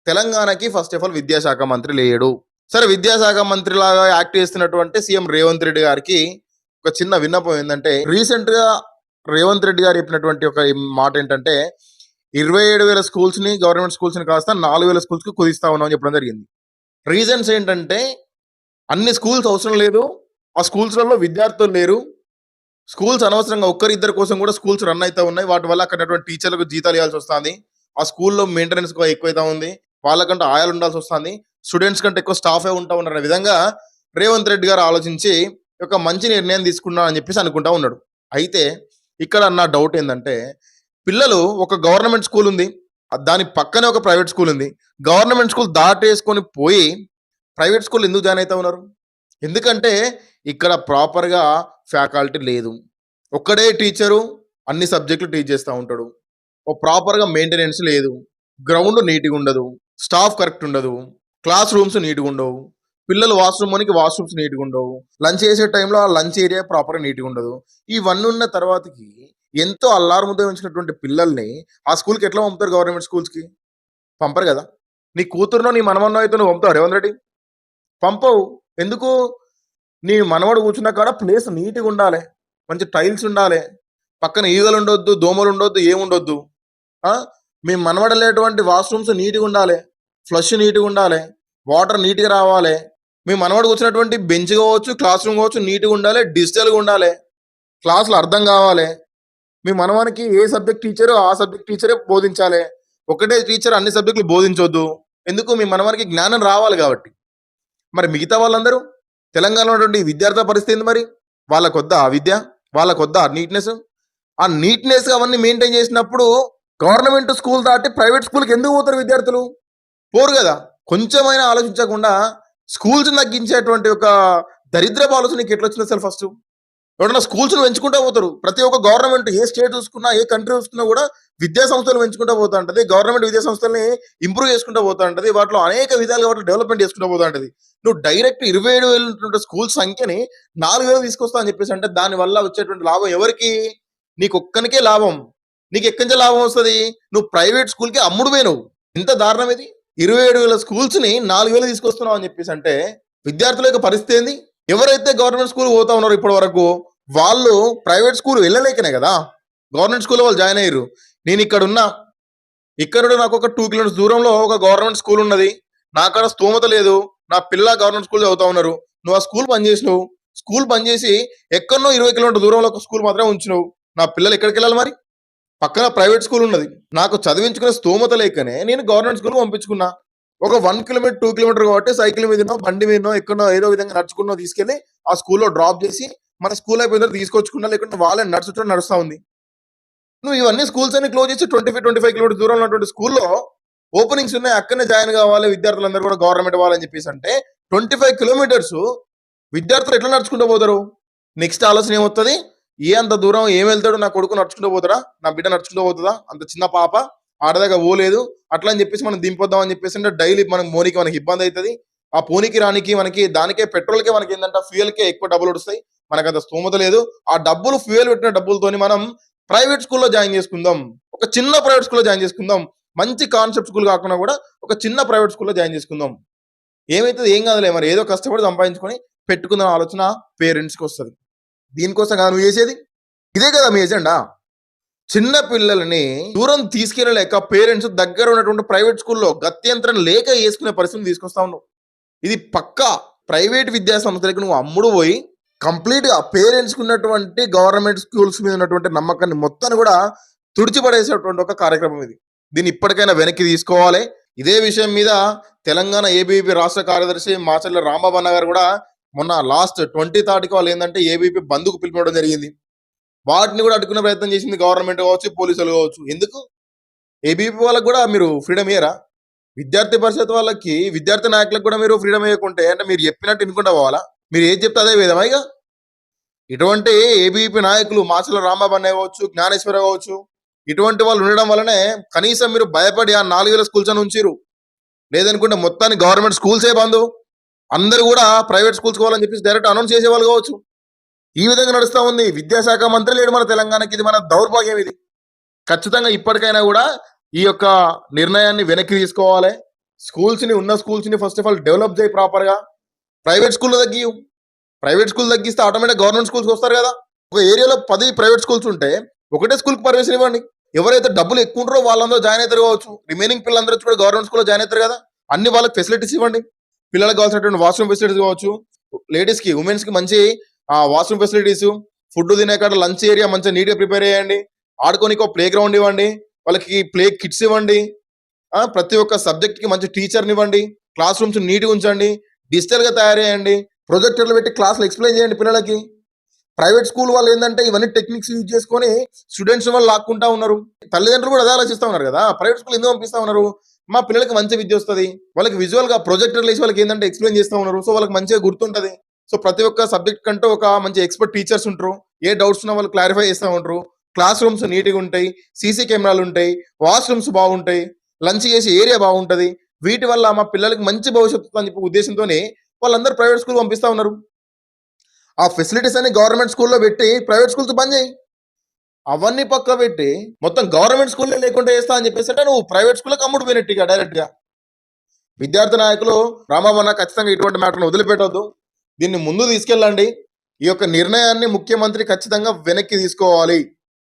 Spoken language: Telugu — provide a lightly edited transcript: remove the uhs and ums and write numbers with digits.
తెలంగాణకి ఫస్ట్ ఆఫ్ ఆల్ విద్యాశాఖ మంత్రి లేడు. సరే విద్యాశాఖ మంత్రిలాగా యాక్ట్ చేస్తున్నటువంటి సీఎం రేవంత్ రెడ్డి గారికి ఒక చిన్న విన్నపం ఏంటంటే, రీసెంట్‌గా రేవంత్ రెడ్డి గారు చెప్పినటువంటి ఒక మాట ఏంటంటే, 27,000 స్కూల్స్‌ని గవర్నమెంట్ స్కూల్స్‌ని కాస్త 4,000 స్కూల్స్‌కి కుదిస్తా ఉన్నాం అని చెప్పడం జరిగింది. రీజన్స్ ఏంటంటే, అన్ని స్కూల్స్ అవసరం లేదు. ఆ స్కూల్స్‌లలో విద్యార్థులు లేరు. స్కూల్స్ అనవసరంగా ఒక్కరిద్దరి కోసం కూడా స్కూల్స్ రన్ అయితా ఉన్నాయి. వాటి వల్ల అక్కడ ఉన్నటువంటి టీచర్లకు జీతాలు ఇవ్వాల్సి వస్తుంది. ఆ స్కూల్‌లో మెయింటెనెన్స్ ఎక్కువైతా ఉంది. వాళ్ళకంటూ ఆయాలు ఉండాల్సి వస్తుంది. స్టూడెంట్స్ కంటే ఎక్కువ స్టాఫే ఉంటా ఉన్నారనే విధంగా రేవంత్ రెడ్డి గారు ఆలోచించి ఒక మంచి నిర్ణయం తీసుకున్నా అని చెప్పేసి అనుకుంటా ఉన్నాడు. అయితే ఇక్కడ నా డౌట్ ఏందంటే, పిల్లలు ఒక గవర్నమెంట్ స్కూల్ ఉంది. దాని పక్కనే ఒక ప్రైవేట్ స్కూల్ ఉంది. గవర్నమెంట్ స్కూల్ దాటేసుకొని పోయి ప్రైవేట్ స్కూల్ ఎందుకు జాయిన్ అయితా ఉన్నారు? ఎందుకంటే ఇక్కడ ప్రాపర్‌గా ఫ్యాకల్టీ లేదు. ఒక్కడే టీచరు అన్ని సబ్జెక్టులు టీచ్ చేస్తా ఉంటాడు. ప్రాపర్‌గా మెయింటెనెన్స్ లేదు. గ్రౌండ్ నీట్‌గా ఉండదు. స్టాఫ్ కరెక్ట్ ఉండదు. క్లాస్ రూమ్స్ నీట్‌గా ఉండవు. పిల్లలు వాష్‌రూమ్స్ నీట్‌గా ఉండవు. లంచ్ చేసే టైంలో ఆ లంచ్ ఏరియా ప్రాపర్‌గా నీట్‌గా ఉండదు. ఇవన్నీ ఉన్న తర్వాతకి ఎంతో అల్లారుముద్ద ఉంచినటువంటి పిల్లల్ని ఆ స్కూల్‌కి ఎట్లా పంపుతారు గవర్నమెంట్ స్కూల్స్‌కి? పంపరు కదా! నీ కూతురునో, నీ మనవడినో అయితే నువ్వు పంపుతావా రేవంత్ రెడ్డి? పంపవు. ఎందుకు? నీ మనవడు కూర్చున్న కాడ ప్లేస్ నీట్‌గా ఉండాలె. మంచి టైల్స్ ఉండాలె. పక్కన ఈగలుండొద్దు, దోమలుండొద్దు, ఏముండొద్దు. ఆ! మీ మనవడెళ్ళేటువంటి వాష్‌రూమ్స్ నీట్‌గా ఉండాలె. ఫ్లష్ నీట్‌గా ఉండాలె. వాటర్ నీట్‌గా రావాలె. మీ మనవడు కూర్చున్నటువంటి బెంచ్ కావచ్చు, క్లాస్ రూమ్ కావచ్చు నీట్‌గా ఉండాలె. డిజిటల్‌గా ఉండాలె. క్లాస్‌లో అర్థం కావాలె. మీ మనవనికి ఏ సబ్జెక్ట్ టీచరో ఆ సబ్జెక్ట్ టీచరే బోధించాలె. ఒకటే టీచర్ అన్ని సబ్జెక్టులు బోధించొద్దు. ఎందుకు? మీ మనవనికి జ్ఞానం రావాలి కాబట్టి. మరి మిగతా వాళ్ళందరూ తెలంగాణలో ఉన్నటువంటి విద్యార్థుల పరిస్థితి ఏంది మరి? వాళ్ళకొద్దా ఆ విద్య? వాళ్ళకొద్దా ఆ నీట్‌నెస్? ఆ నీట్‌నెస్ అవన్నీ మెయింటైన్ చేసినప్పుడు గవర్నమెంట్ స్కూల్ దాటి ప్రైవేట్ స్కూల్‌కి ఎందుకు పోతారు విద్యార్థులు? పోరు గదా! కొంచెమైనా ఆలోచించకుండా స్కూల్స్‌ని తగ్గించేటువంటి ఒక దరిద్రపు ఆలోచన నీకెట్లొచ్చింది అసలు ఫస్టు? ఎవడన్నా స్కూల్స్‌ని పెంచుకుంటా పోతారు. ప్రతి ఒక్క గవర్నమెంట్ ఏ స్టేట్ చూసుకున్నా, ఏ కంట్రీ చూసుకున్నా గూడా విద్యా సంస్థలు పెంచుకుంటా పోతా ఉంటది. గవర్నమెంట్ విద్యా సంస్థల్ని ఇంప్రూవ్ చేసుకుంటా పోతా ఉంటది. వాటిలో అనేక విధాలుగా వాటిని డెవలప్‌మెంట్ చేసుకుంటా పోతా ఉంటది. నువ్వు డైరెక్ట్ 27,000 ఉన్నటువంటి స్కూల్ సంఖ్యని 4,000 తీసుకొస్తా అని చెప్పేసి అంటే దాని వల్ల వచ్చేటువంటి లాభం ఎవరికి? నీకొక్కనికే లాభం. నీకెక్కడి నుంచి లాభం వస్తది? నువ్వు ప్రైవేట్ స్కూల్‌కి అమ్ముడువే నువ్వు. ఇంత దారుణం ఇది. 27,000 స్కూల్స్‌ని 4,000 తీసుకొస్తున్నావు అని చెప్పేసి అంటే విద్యార్థుల యొక్క పరిస్థితి ఏంది? ఎవరైతే గవర్నమెంట్ స్కూల్ పోతా ఉన్నారో ఇప్పటి వరకు వాళ్ళు ప్రైవేట్ స్కూల్ వెళ్ళలేకనే కదా గవర్నమెంట్ స్కూల్లో వాళ్ళు జాయిన్ అయ్యారు. నేను ఇక్కడ నాకు ఒక 2 కిలోమీటర్స్ దూరంలో ఒక గవర్నమెంట్ స్కూల్ ఉన్నది. నాకాడ స్తోమత లేదు. నా పిల్ల గవర్నమెంట్ స్కూల్ చదువుతా ఉన్నారు. నువ్వు ఆ స్కూల్ బంద్ చేసినావు. స్కూల్ బంద్ చేసి ఎక్కడనో 20 కిలోమీటర్ దూరంలో ఒక స్కూల్ మాత్రమే ఉంచినావు. నా పిల్లలు ఎక్కడికి వెళ్ళాలి మరి? పక్కన ప్రైవేట్ స్కూల్ ఉన్నది. నాకు చదివించుకునే స్తోమత లేకనే నేను గవర్నమెంట్ స్కూల్ పంపించుకున్నా. ఒక 1 కిలోమీటర్, 2 కిలోమీటర్ కాబట్టి సైకిల్ మీదనో, బండి మీదనో, ఎక్కడనో ఏదో విధంగా నడుచుకున్నో తీసుకెళ్ళి ఆ స్కూల్‌లో డ్రాప్ చేసి మన స్కూల్ అయిపోయిన తర్వాత తీసుకొచ్చుకున్నా. లేకుంటే వాళ్ళే నడుచుకుంటూ నడుస్తా ఉంది. నువ్వు ఇవన్నీ స్కూల్స్ అన్ని క్లోజ్ చేసి 25 కిలోమీటర్స్ దూరంలో ఉన్నటువంటి స్కూల్‌లో ఓపెనింగ్స్ ఉన్నాయి. అక్కడనే జాయిన్ కావాలి విద్యార్థులందరూ కూడా గవర్నమెంట్ వాళ్ళని చెప్పేసి అంటే 25 కిలోమీటర్స్ విద్యార్థులు ఎట్లా నడుచుకుంటూ పోతారు? నెక్స్ట్ ఆలోచన ఏమొత్తది? అంత దూరం ఏం వెళ్తాడు? నా కొడుకు నడుచుకుంటూ పోతాడా? నా బిడ్డ నడుచుకుంటూ పోతదా? అంత చిన్న పాప ఆడదాకా పోలేదు. అట్లా అని చెప్పేసి మనం దింపొద్దాం అని చెప్పేసి అంటే డైలీ మనకి ఇబ్బంది అవుతది. ఆ పోనీకి రానికి మనకి దానికే పెట్రోల్‌కే మనకేందంట ఫ్యూయల్‌కే ఎక్కువ డబ్బులొడుస్తాయి. మనకంత స్తోమత లేదు. ఆ డబ్బులు ఫ్యూయల్ పెట్టిన డబ్బులతోని మనం ప్రైవేట్ స్కూల్‌లో జాయిన్ చేసుకుందాం. ఒక చిన్న ప్రైవేట్ స్కూల్‌లో జాయిన్ చేసుకుందాం. మంచి కాన్సెప్ట్ స్కూల్ కాకుండా కూడా ఒక చిన్న ప్రైవేట్ స్కూల్‌లో జాయిన్ చేసుకుందాం. ఏమైతది? ఏం కాదులే మరి ఏదో కష్టపడి సంపాదించుకొని పెట్టుకుందాం ఆలోచన పేరెంట్స్‌కొస్తది. దీనికోసం కదా నువ్వు చేసేది? ఇదే కదా మీ ఎజెండా? చిన్న పిల్లలని దూరం తీసుకెళ్ళలేక పేరెంట్స్ దగ్గర ఉన్నటువంటి ప్రైవేట్ స్కూల్‌లో గత్యంతరం లేక యేసుకునే పరిస్థితిని తీసుకొస్తా ఉన్నావు. ఇది పక్కా ప్రైవేట్ విద్యా సంస్థలకు నువ్వు అమ్ముడు పోయి కంప్లీట్‌గా పేరెంట్స్‌కి ఉన్నటువంటి గవర్నమెంట్ స్కూల్స్ మీద ఉన్నటువంటి నమ్మకాన్ని మొత్తాన్ని కూడా తుడిచిపడేసేటువంటి ఒక కార్యక్రమం ఇది. దీన్ని ఇప్పటికైనా వెనక్కి తీసుకోవాలి. ఇదే విషయం మీద తెలంగాణ ఏబీవీపీ రాష్ట్ర కార్యదర్శి మాచర్ల రాంబాబు అన్న గారు కూడా మొన్న లాస్ట్ 23కి వాళ్ళు ఏంటంటే ఏబీవీపీ బంద్‌కు పిలుపునివ్వడం జరిగింది. వాటిని కూడా అడ్డుకునే ప్రయత్నం చేసింది గవర్నమెంట్ కావచ్చు, పోలీసులు కావచ్చు. ఎందుకు? ఏబీవీపీ వాళ్ళకి కూడా మీరు ఫ్రీడమ్ ఇయ్యరా? విద్యార్థి పరిషత్ వాళ్ళకి, విద్యార్థి నాయకులకు కూడా మీరు ఫ్రీడమ్ ఇవ్వకుంటే అంటే మీరు చెప్పినట్టు వినుకుంటా పోవాలా? మీరు ఏది చెప్తే అదే వేదమా ఇక? ఇటువంటి ఏబీవీపీ నాయకులు మాచర్ల రాంబాబు అన్నయ్య కావచ్చు, జ్ఞానేశ్వర కావచ్చు, ఇటువంటి వాళ్ళు ఉండడం వల్లనే కనీసం మీరు భయపడి ఆ 4,000 స్కూల్స్ అని ఉంచిర్రు. లేదనుకుంటే మొత్తానికి గవర్నమెంట్ స్కూల్సే బంద్. అందరూ కూడా ప్రైవేట్ స్కూల్స్ పోవాలని చెప్పేసి డైరెక్ట్ అనౌన్స్ చేసేవాళ్ళు కావచ్చు. ఈ విధంగా నడుస్తా ఉంది. విద్యాశాఖ మంత్రి లేడు మన తెలంగాణకి. ఇది మన దౌర్భాగ్యం ఇది. ఖచ్చితంగా ఇప్పటికైనా కూడా ఈ యొక్క నిర్ణయాన్ని వెనక్కి తీసుకోవాలి. ఉన్న స్కూల్స్ ని ఫస్ట్ ఆఫ్ ఆల్ డెవలప్ చేయి ప్రాపర్ గా. ప్రైవేట్ స్కూల్ తగ్గి, ప్రైవేట్ స్కూల్ తగ్గిస్తే ఆటోమేటిక్ గవర్నమెంట్ స్కూల్స్ వస్తారు కదా. ఒక ఏరియాలో 10 ప్రైవేట్ స్కూల్స్ ఉంటే ఒకటే స్కూల్ కి పర్మిషన్ ఇవ్వండి. ఎవరైతే డబ్బులు ఎక్కువ ఉంటారో వాళ్ళందరూ జాయిన్ అవుతారు కావచ్చు, రిమైనింగ్ పిల్లలందరూ కూడా గవర్నమెంట్ స్కూల్లో జాయిన్ అవుతారు కదా. అన్ని వాళ్ళకి ఫెసిలిటీస్ ఇవ్వండి. పిల్లలకు కావాల్సినటువంటి వాష్రూమ్ ఫెసిలిటీస్ కావచ్చు, లేడీస్ కి ఉమెన్స్ కి మంచి వాష్రూమ్ ఫెసిలిటీస్, ఫుడ్ తినే కాడ లంచ్ ఏరియా మంచిగా నీట్ గా ప్రిపేర్ చేయండి. ఆడుకోనికి ఒక ప్లే గ్రౌండ్ ఇవ్వండి, వాళ్ళకి ప్లే కిట్స్ ఇవ్వండి. ప్రతి ఒక్క సబ్జెక్ట్ కి మంచి టీచర్ని ఇవ్వండి, క్లాస్ రూమ్స్ నీట్గా ఉంచండి, డిజిటల్ గా తయారు చేయండి, ప్రొజెక్టర్లు పెట్టి క్లాసులు ఎక్స్ప్లెయిన్ చేయండి పిల్లలకి. ప్రైవేట్ స్కూల్ వాళ్ళు ఏంటంటే ఇవన్నీ టెక్నిక్స్ యూజ్ చేసుకొని స్టూడెంట్స్ వాళ్ళు లాక్కుంటా ఉన్నారు. తల్లిదండ్రులు కూడా అదే ఆలోచిస్తా ఉన్నారు కదా, ప్రైవేట్ స్కూల్ ఎందుకు పంపిస్తా ఉన్నారు, మా పిల్లలకి మంచి విద్య వస్తుంది, వాళ్ళకి విజువల్ గా ప్రొజెక్టర్లు వేసి వాళ్ళకి ఏంటంటే ఎక్స్ప్లెయిన్ చేస్తూ ఉన్నారు, సో వాళ్ళకి మంచిగా గుర్తుంటది. సో ప్రతి ఒక్క సబ్జెక్ట్ కంటే ఒక మంచి ఎక్స్పర్ట్ టీచర్స్ ఉంటారు, ఏ డౌట్స్ ఉన్నా వాళ్ళు క్లారిఫై చేస్తూ ఉంటారు, క్లాస్ రూమ్స్ నీట్గా ఉంటాయి, సీసీ కెమెరాలు ఉంటాయి, వాష్రూమ్స్ బాగుంటాయి, లంచ్ చేసే ఏరియా బాగుంటది. వీటి వల్ల మా పిల్లలకి మంచి భవిష్యత్తు అని చెప్పి ఉద్దేశంతోనే వాళ్ళందరూ ప్రైవేట్ స్కూల్ పంపిస్తా ఉన్నారు. ఆ ఫెసిలిటీస్ అన్ని గవర్నమెంట్ స్కూల్లో పెట్టి ప్రైవేట్ స్కూల్స్ బంద్ చేయి. అవన్నీ పక్క పెట్టి మొత్తం గవర్నమెంట్ స్కూల్లో లేకుండా చేస్తా అని చెప్పేసి అంటే నువ్వు ప్రైవేట్ స్కూల్కి అమ్ముడు పోయినట్టుగా డైరెక్ట్ గా. విద్యార్థి నాయకులు రామవన్న ఖచ్చితంగా ఇటువంటి మ్యాటర్ను వదిలిపెట్టవద్దు, దీన్ని ముందు తీసుకెళ్ళండి. ఈ యొక్క నిర్ణయాన్ని ముఖ్యమంత్రి ఖచ్చితంగా వెనక్కి తీసుకోవాలి.